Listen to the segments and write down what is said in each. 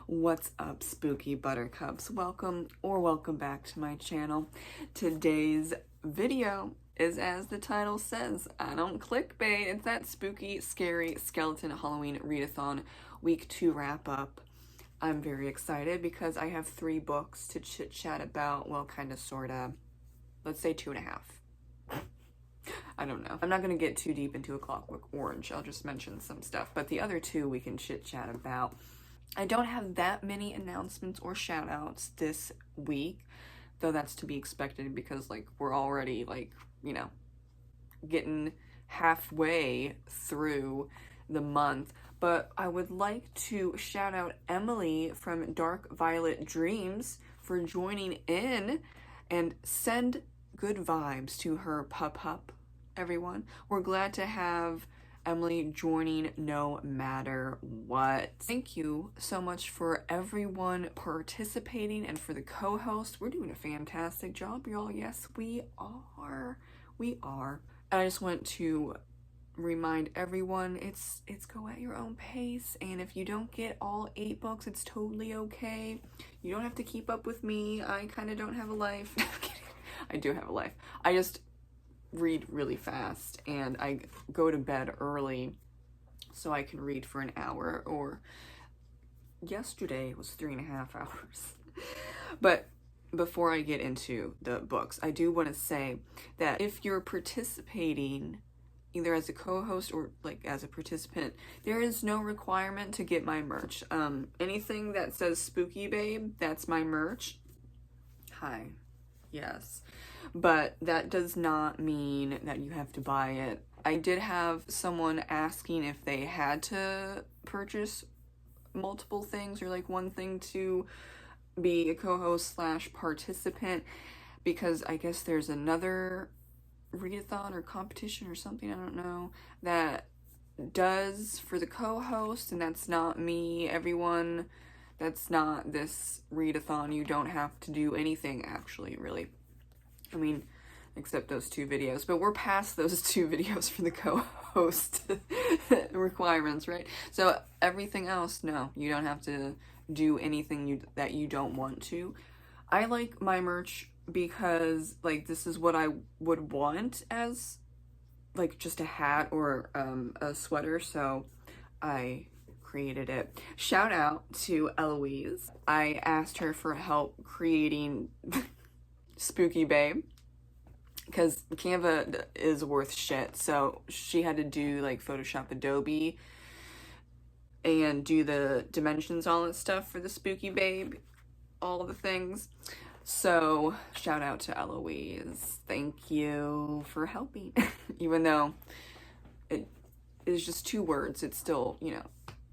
What's up, spooky buttercups? Welcome back to my channel. Today's video is, as the title says, I don't clickbait. It's that spooky, scary skeleton Halloween readathon week 2 wrap up. I'm very excited because I have 3 books to chit chat about. Well, kind of, sort of. Let's say 2.5. I don't know. I'm not going to get too deep into A Clockwork Orange. I'll just mention some stuff. But the other 2 we can chit chat about. I don't have that many announcements or shout outs this week, though that's to be expected because, like, we're already, like, you know, getting halfway through the month. But I would like to shout out Emily from Dark Violet Dreams for joining in and send good vibes to her pup, everyone. We're glad to have Emily joining no matter what. Thank you so much for everyone participating and for the co-host. We're doing a fantastic job, y'all. Yes, we are. We are. And I just want to remind everyone, it's go at your own pace, and if you don't get all 8 books, it's totally okay. You don't have to keep up with me. I kind of don't have a life. I'm kidding. I do have a life. I just read really fast and I go to bed early so I can read for an hour, or yesterday it was 3.5 hours. But before I get into the books, I do want to say that if you're participating either as a co-host or like as a participant, there is no requirement to get my merch. Anything that says Spooky Babe, that's my merch. Hi. Yes. But that does not mean that you have to buy it. I did have someone asking if they had to purchase multiple things or like one thing to be a co-host / participant, because I guess there's another readathon or competition or something, I don't know, that does for the co-host, and that's not me. Everyone, that's not this readathon. You don't have to do anything, actually, really. I mean, except those 2 videos, but we're past those 2 videos for the co-host requirements, right? So everything else, no, you don't have to do anything that you don't want to. I like my merch because, like, this is what I would want as, like, just a hat or a sweater, so I created it. Shout out to Eloise. I asked her for help creating Spooky Babe because Canva is worth shit, so she had to do like Photoshop Adobe and do the dimensions, all that stuff for the Spooky Babe, all the things. So shout out to Eloise. Thank you for helping. Even though it is just 2 words, it's still, you know,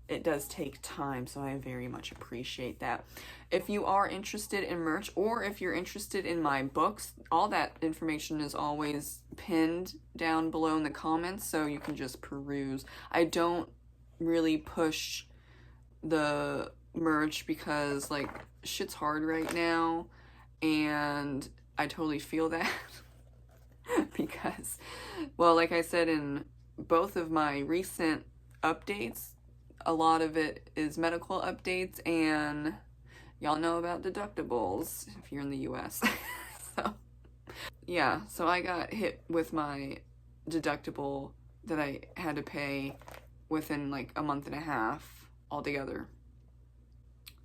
it does take time, so I very much appreciate that. If you are interested in merch, or if you're interested in my books, all that information is always pinned down below in the comments, so you can just peruse. I don't really push the merch because, like, shit's hard right now, and I totally feel that. Because, well, like I said in both of my recent updates, a lot of it is medical updates, and y'all know about deductibles if you're in the US. So, yeah, so I got hit with my deductible that I had to pay within like a month and a half altogether.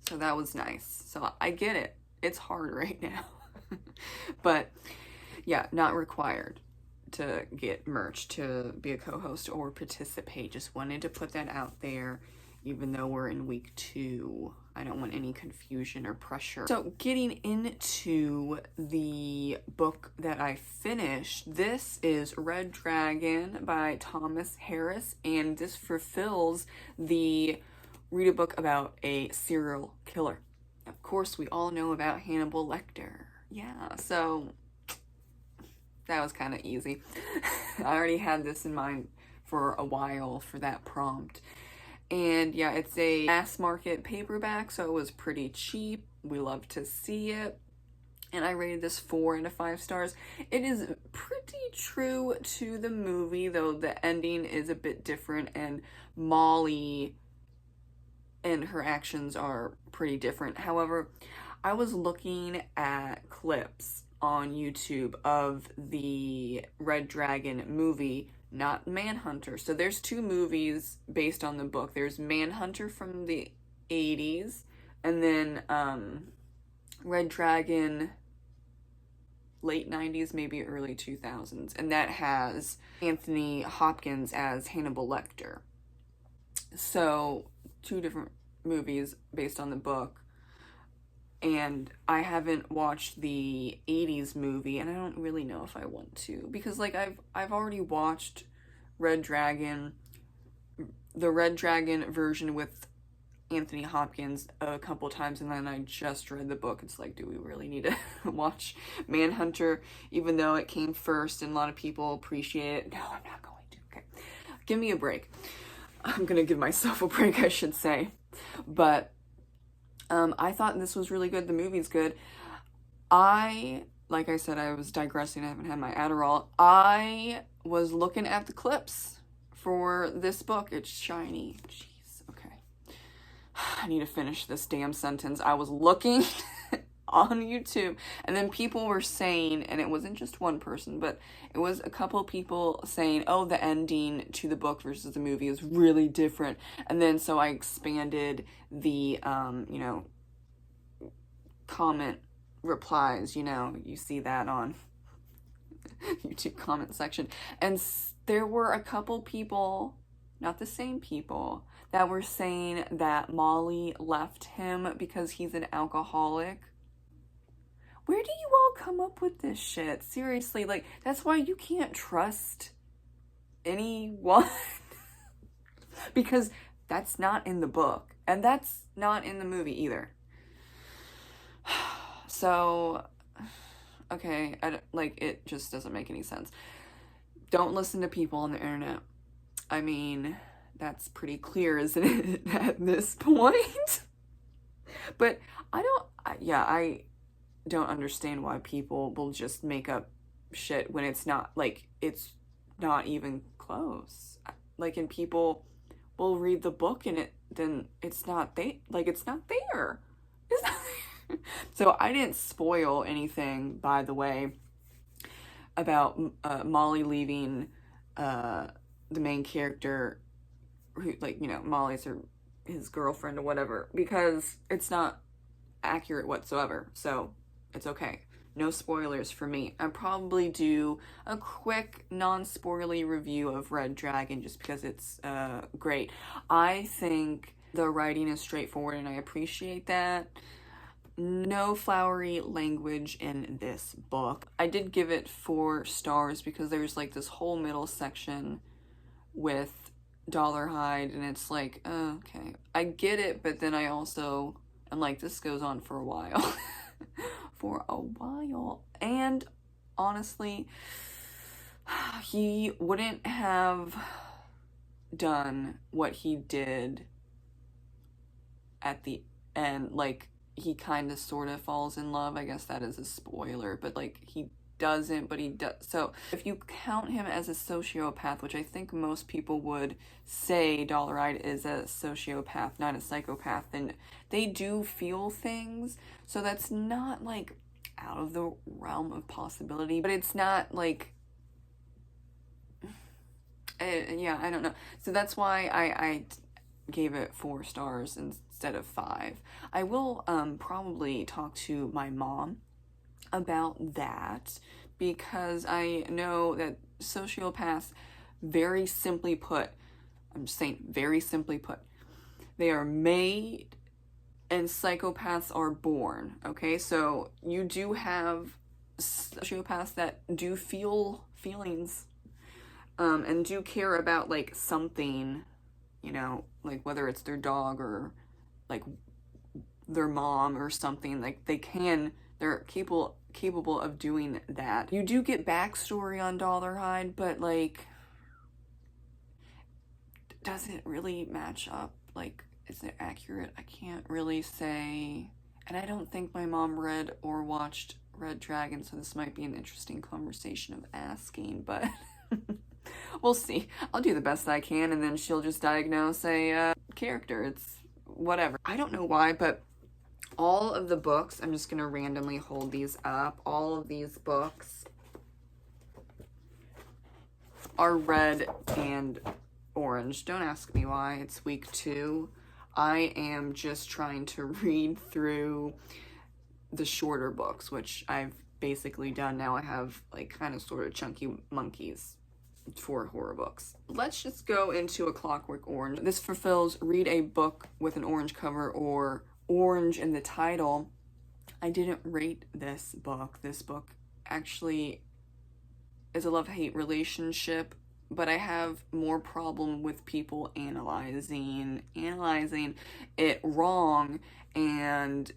So that was nice. So I get it. It's hard right now. But yeah, not required to get merch to be a co-host or participate. Just wanted to put that out there, even though we're in week 2. I don't want any confusion or pressure. So getting into the book that I finished, this is Red Dragon by Thomas Harris, and this fulfills the read a book about a serial killer. Of course, we all know about Hannibal Lecter. Yeah, so that was kind of easy. I already had this in mind for a while for that prompt. And yeah, it's a mass market paperback, so it was pretty cheap. We love to see it. And I rated this 4 out of 5 stars. It is pretty true to the movie, though the ending is a bit different, and Molly and her actions are pretty different. However, I was looking at clips on YouTube of the Red Dragon movie, not Manhunter. So there's two movies based on the book. There's Manhunter from the 80s, and then Red Dragon late 90s, maybe early 2000s, and that has Anthony Hopkins as Hannibal Lecter. So two different movies based on the book, and I haven't watched the 80s movie, and I don't really know if I want to, because like I've already watched Red Dragon, the Red Dragon version with Anthony Hopkins a couple times, and then I just read the book. It's like, do we really need to watch Manhunter, even though it came first and a lot of people appreciate it? No, I'm not going to. Okay, give me a break. I'm gonna give myself a break, I should say. But I thought this was really good. The movie's good. Like I said, I was digressing. I haven't had my Adderall. I was looking at the clips for this book. It's shiny. Jeez, okay. I need to finish this damn sentence. I was looking on YouTube, and then people were saying, and it wasn't just one person, but it was a couple people saying, oh, the ending to the book versus the movie is really different. And then so I expanded the you know, comment replies, you know, you see that on YouTube comment section, and there were a couple people, not the same people, that were saying that Molly left him because he's an alcoholic. Where do you all come up with this shit? Seriously, like, that's why you can't trust anyone. Because that's not in the book, and that's not in the movie either. So, okay, like, it just doesn't make any sense. Don't listen to people on the internet. I mean, that's pretty clear, isn't it, at this point? But I don't understand why people will just make up shit when it's not, like, it's not even close. Like, and people will read the book and then it's not there. It's not there. It's not there. So I didn't spoil anything, by the way, about Molly leaving the main character, who, like, you know, Molly's his girlfriend or whatever, because it's not accurate whatsoever. So it's okay. No spoilers for me. I'll probably do a quick non-spoilery review of Red Dragon just because it's great. I think the writing is straightforward and I appreciate that. No flowery language in this book. I did give it 4 stars because there's like this whole middle section with Dollarhide, and it's like, okay, I get it, but then I also am like, this goes on for a while. For a while. And honestly, he wouldn't have done what he did at the end. Like, he kind of sort of falls in love. I guess that is a spoiler, but like, he doesn't, but he does. So if you count him as a sociopath, which I think most people would say Dollarhide is a sociopath, not a psychopath, then they do feel things. So that's not like out of the realm of possibility, but it's not like, yeah, I don't know. So that's why I gave it 4 stars instead of 5. I will probably talk to my mom about that, because I know that sociopaths, very simply put, I'm just saying, very simply put, they are made and psychopaths are born, okay? So you do have sociopaths that do feel feelings and do care about like something, you know, like whether it's their dog or like their mom or something. Like they're capable of doing that. You do get backstory on Dollarhide, but like, does it really match up? Like, is it accurate? I can't really say. And I don't think my mom read or watched Red Dragon, so this might be an interesting conversation of asking, but we'll see. I'll do the best I can, and then she'll just diagnose a character. It's whatever. I don't know why, but all of the books, I'm just gonna randomly hold these up. All of these books are red and orange. Don't ask me why. It's week 2. I am just trying to read through the shorter books, which I've basically done now. I have like kind of sort of chunky monkeys for horror books. Let's just go into A Clockwork Orange. This fulfills read a book with an orange cover or orange in the title. I didn't rate this book. This book actually is a love-hate relationship, but I have more problem with people analyzing it wrong and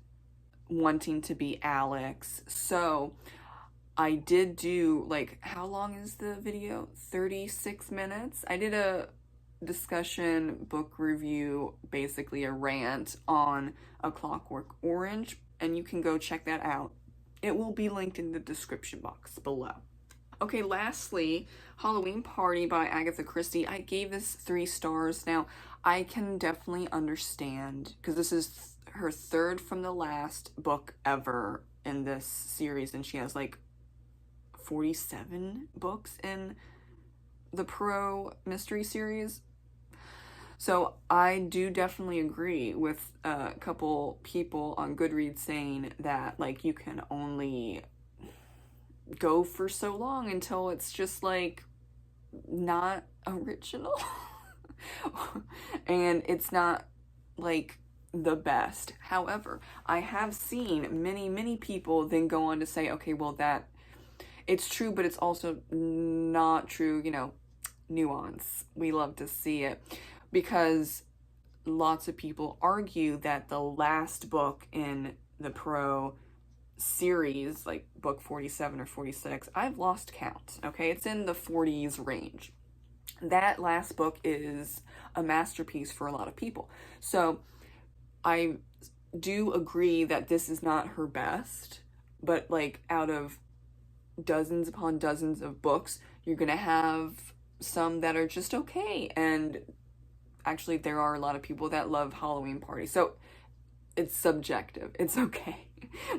wanting to be Alex. So I did do, like, how long is the video? 36 minutes? I did a discussion book review, basically a rant on A Clockwork Orange, and you can go check that out. It will be linked in the description box below. Okay, lastly, Halloween Party by Agatha Christie. I gave this 3 stars. Now, I can definitely understand, because this is her 3rd from the last book ever in this series, and she has like 47 books in the Poirot mystery series. So I do definitely agree with a couple people on Goodreads saying that, like, you can only go for so long until it's just like not original and it's not like the best. However, I have seen many people then go on to say, okay, well, that it's true, but it's also not true, you know, nuance. We love to see it, because lots of people argue that the last book in the Poirot series, like book 47 or 46, I've lost count, okay? It's in the 40s range. That last book is a masterpiece for a lot of people. So I do agree that this is not her best, but like out of dozens upon dozens of books, you're gonna have some that are just okay. And actually there are a lot of people that love Halloween Party. So it's subjective. It's okay.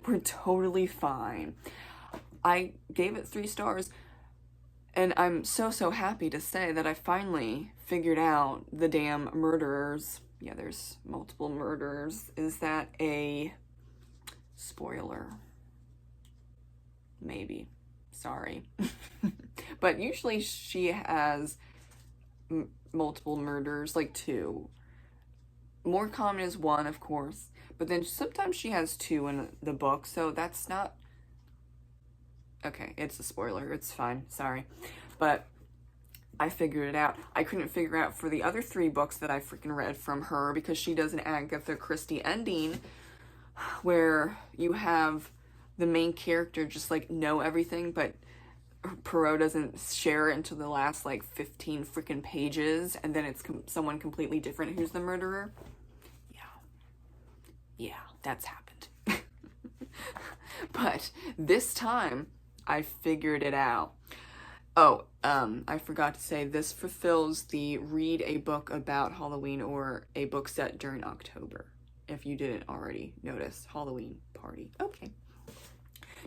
We're totally fine. I gave it 3 stars, and I'm so happy to say that I finally figured out the damn murderers. Yeah, there's multiple murderers. Is that a spoiler? Maybe. Sorry. But usually she has multiple murders, like 2. More common is 1, of course, but then sometimes she has 2 in the book, so that's not... Okay, it's a spoiler, it's fine, sorry. But I figured it out. I couldn't figure out for the other 3 books that I freaking read from her, because she does an Agatha Christie ending where you have the main character just like know everything, but Poirot doesn't share it until the last like 15 freaking pages, and then it's someone completely different who's the murderer. Yeah, that's happened. But this time I figured it out. Oh, I forgot to say, this fulfills the read a book about Halloween or a book set during October, if you didn't already notice. Halloween Party. Okay.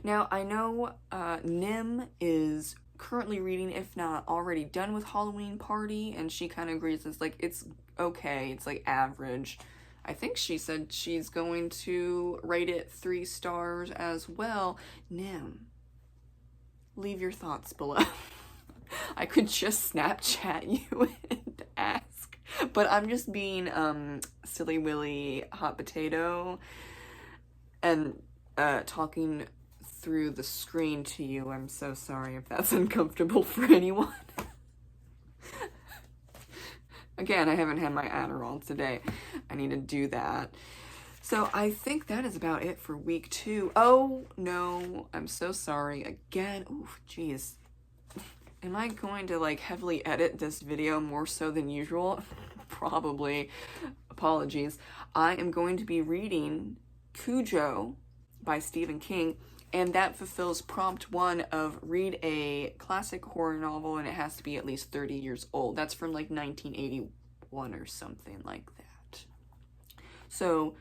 Now, I know Nim is currently reading, if not already done with Halloween Party, and she kind of agrees. It's like, it's okay. It's like average. I think she said she's going to rate it 3 stars as well. Nim, leave your thoughts below. I could just Snapchat you and ask, but I'm just being silly willy hot potato and talking through the screen to you. I'm so sorry if that's uncomfortable for anyone. Again, I haven't had my Adderall today. I need to do that. So I think that is about it for week 2. Oh, no. I'm so sorry. Again. Oh, jeez. Am I going to, like, heavily edit this video more so than usual? Probably. Apologies. I am going to be reading Cujo by Stephen King, and that fulfills prompt 1 of read a classic horror novel, and it has to be at least 30 years old. That's from like 1981 or something like that. So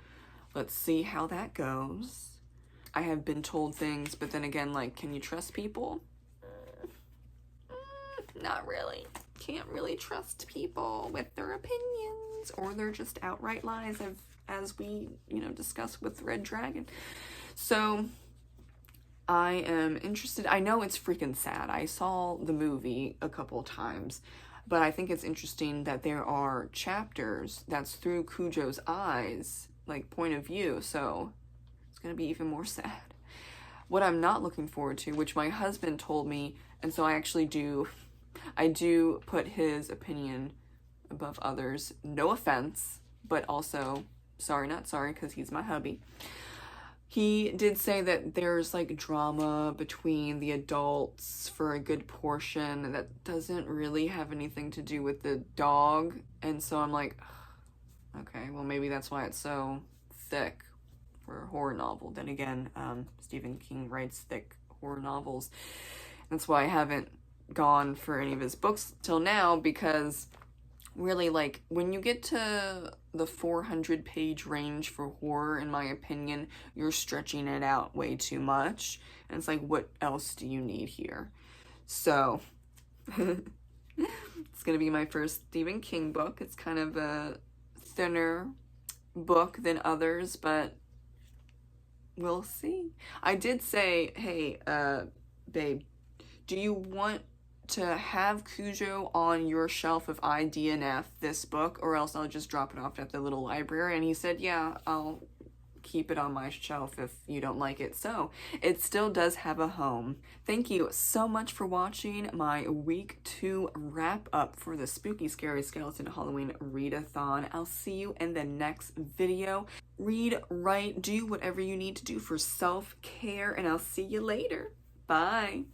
let's see how that goes. I have been told things, but then again, like, can you trust people? Not really. Can't really trust people with their opinions, or they're just outright lies, as we, discussed with Red Dragon. So I am interested. I know it's freaking sad. I saw the movie a couple times, but I think it's interesting that there are chapters that's through Cujo's eyes, like point of view, so it's gonna be even more sad. What I'm not looking forward to, which my husband told me, and so I do put his opinion above others. No offense, but also sorry, not sorry, because he's my hubby. He did say that there's like drama between the adults for a good portion that doesn't really have anything to do with the dog. And so I'm like, okay, well, maybe that's why it's so thick for a horror novel. Then again, Stephen King writes thick horror novels. That's why I haven't gone for any of his books till now, because really, like, when you get to the 400-page range for horror, in my opinion, you're stretching it out way too much. And it's like, what else do you need here? So, it's gonna be my first Stephen King book. It's kind of a thinner book than others, but we'll see. I did say, hey, babe, do you want to have Cujo on your shelf if I DNF this book, or else I'll just drop it off at the little library? And he said, yeah, I'll keep it on my shelf if you don't like it. So it still does have a home. Thank you so much for watching my week 2 wrap up for the Spooky Scary Skeleton Halloween Readathon. I'll see you in the next video. Read, write, do whatever you need to do for self-care, and I'll see you later. Bye.